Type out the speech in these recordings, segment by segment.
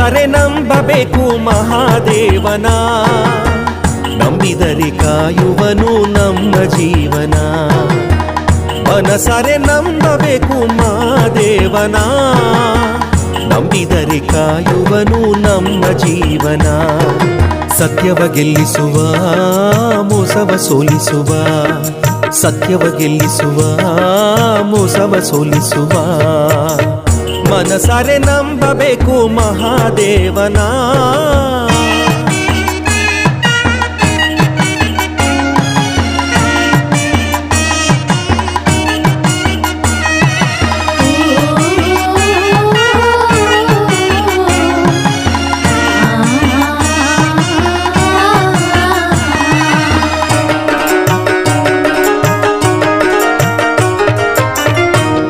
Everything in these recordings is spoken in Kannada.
ಮನಸಾರೆ ನಂಬಬೇಕು ಮಹಾದೇವನ, ನಂಬಿದರೆ ಕಾಯುವನು ನಮ್ಮ ಜೀವನ. ಮನಸಾರೆ ನಂಬಬೇಕು ಮಹಾದೇವನ, ನಂಬಿದರೆ ಕಾಯುವನು ನಮ್ಮ ಜೀವನ. ಸತ್ಯವ ಗೆಲ್ಲಿಸುವ ಮೋಸವ ಸೋಲಿಸುವ, ಸತ್ಯವ ಗೆಲ್ಲಿಸುವ ಮೋಸವ ಸೋಲಿಸುವ. ಮನಸಾರೆ ನಂಬಬೇಕು ಮಹಾದೇವನ.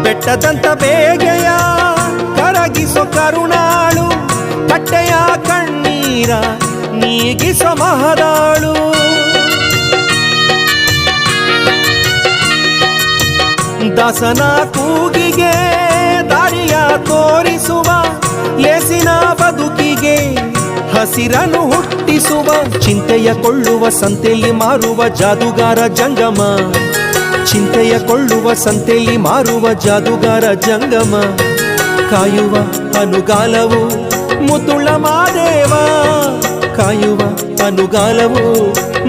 ಬೆಟ್ಟದಂತ ಬೇಗೆಯ ಕರಗಿಸೋ ಕರುಣಾಳು, ಕಟ್ಟೆಯ ಕಣ್ಣೀರ ನೀಗಿಸೋ ಮಹದಾಳು. ದಾಸನ ಕೂಗಿಗೆ ದಾರಿಯ ತೋರಿಸುವ, ಏಸಿನ ಬದುಕಿಗೆ ಹಸಿರನ್ನು ಹುಟ್ಟಿಸುವ. ಚಿಂತೆಯ ಕೊಳ್ಳುವ ಸಂತೆಯಲ್ಲಿ ಮಾರುವ ಜಾದುಗಾರ ಜಂಗಮ, ಚಿಂತೆಯ ಕೊಳ್ಳುವ ಸಂತೆಯಲ್ಲಿ ಮಾರುವ ಜಾದುಗಾರ ಜಂಗಮ. ಕಾಯುವ ಅನುಗಾಲವು ಮುದ್ದುಳ್ಳ ಮಾದೇವ, ಕಾಯುವ ಅನುಗಾಲವು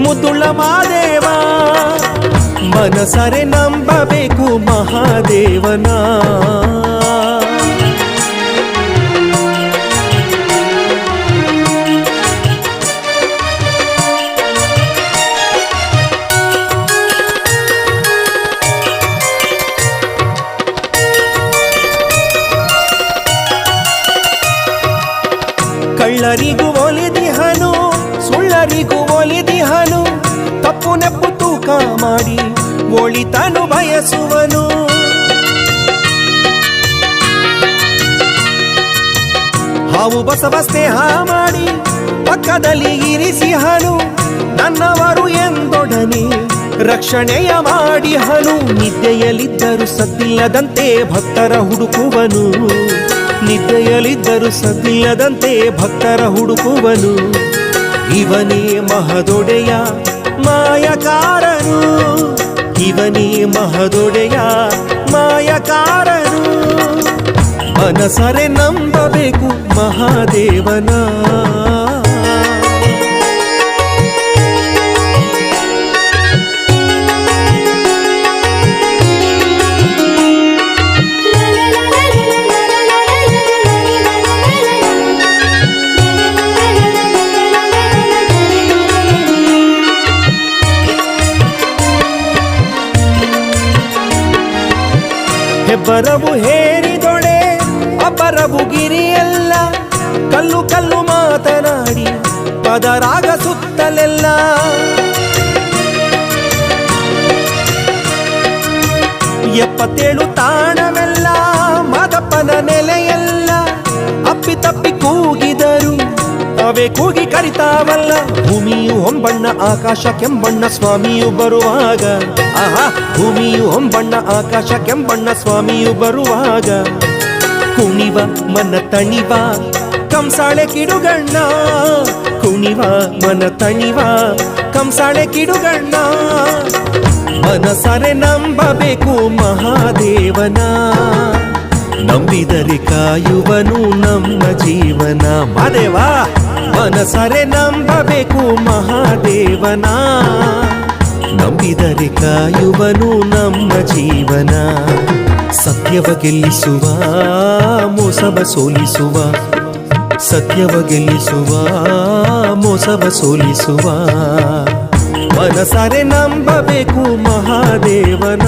ಮುದ್ದುಳ್ಳ ಮಾದೇವ. ಮನಸಾರೆ ನಂಬಬೇಕು ಮಹಾದೇವನ. ಕಳ್ಳರಿಗೂ ಒಲಿದಿಹನು, ಸುಳ್ಳರಿಗೂ ಒಲಿದಿಹನು. ತಪ್ಪು ನೆಪ್ಪು ತೂಕ ಮಾಡಿ ಒಳಿತನು ಬಯಸುವನು. ಹಾವು ಬಸವ ಸ್ನೇಹ ಮಾಡಿ ಪಕ್ಕದಲ್ಲಿ ಇರಿಸಿಹನು. ನನ್ನವರು ಎಂದೊಡನೆ ರಕ್ಷಣೆಯ ಮಾಡಿಹನು. ನಿದ್ದೆಯಲ್ಲಿದ್ದರೂ ಸದ್ದಿಲ್ಲದಂತೆ ಭಕ್ತರ ಹುಡುಕುವನು, ನಿದ್ದೆಯಲ್ಲಿದ್ದರೂ ಸದ್ದಿಲ್ಲದಂತೆ ಭಕ್ತರ ಹುಡುಕುವನು. ಇವನೇ ಮಹದೊಡೆಯ ಮಾಯಕಾರನು, ಇವನೇ ಮಹದೊಡೆಯ ಮಾಯಕಾರನು. ಮನಸಾರೆ ನಂಬಬೇಕು ಮಹಾದೇವನ. ಹೆಬ್ಬರವು ಹೇರಿದೊಡೆ ಅಬ್ಬರವು ಗಿರಿಯೆಲ್ಲ, ಕಲ್ಲು ಕಲ್ಲು ಮಾತನಾಡಿ ಪದರಾಗ ಸುತ್ತಲೆಲ್ಲ. 77 ತಾಣವೆಲ್ಲ ಮಾದಪ್ಪನ ನೆಲೆಯೆಲ್ಲ. ಅಪ್ಪಿತಪ್ಪಿ ಕೂಗಿದರು ಅವೇ ಕೂಗಿ ಕರಿತಾವಲ್ಲ. ಭೂಮಿಯು ಹೊಂಬಣ್ಣ ಆಕಾಶ ಕೆಂಬಣ್ಣ ಸ್ವಾಮಿಯು ಬರುವಾಗ, ಆಹಾ ಭೂಮಿಯು ಹೊಂಬಣ್ಣ ಆಕಾಶ ಕೆಂಬಣ್ಣ ಸ್ವಾಮಿಯು ಬರುವಾಗ. ಕುಣಿವ ಮನ ತಣಿವ ಕಂಸಾಳೆ ಕಿಡುಗಣ್ಣ, ಕುಣಿವ ಮನ ತಣಿವ ಕಂಸಾಳೆ ಕಿಡುಗಣ್ಣ. ಮನಸಾರೆ ನಂಬಬೇಕು ಮಹಾದೇವನ, ನಂಬಿದರೆ ಕಾಯುವನು ನಮ್ಮ ಜೀವನ. ಮಾದೇವ ಮನಸಾರೆ ನಂಬಬೇಕು ಮಹಾದೇವನ, ನಂಬಿದರೆ ಕಾಯುವನು ನಮ್ಮ ಜೀವನ. ಸತ್ಯವ ಗೆಲ್ಲಿಸುವ ಮೋಸವ ಸೋಲಿಸುವ, ಸತ್ಯವ ಗೆಲ್ಲಿಸುವ ಮೋಸವ ಸೋಲಿಸುವ. ಮನಸಾರೆ ನಂಬಬೇಕು ಮಹಾದೇವನ.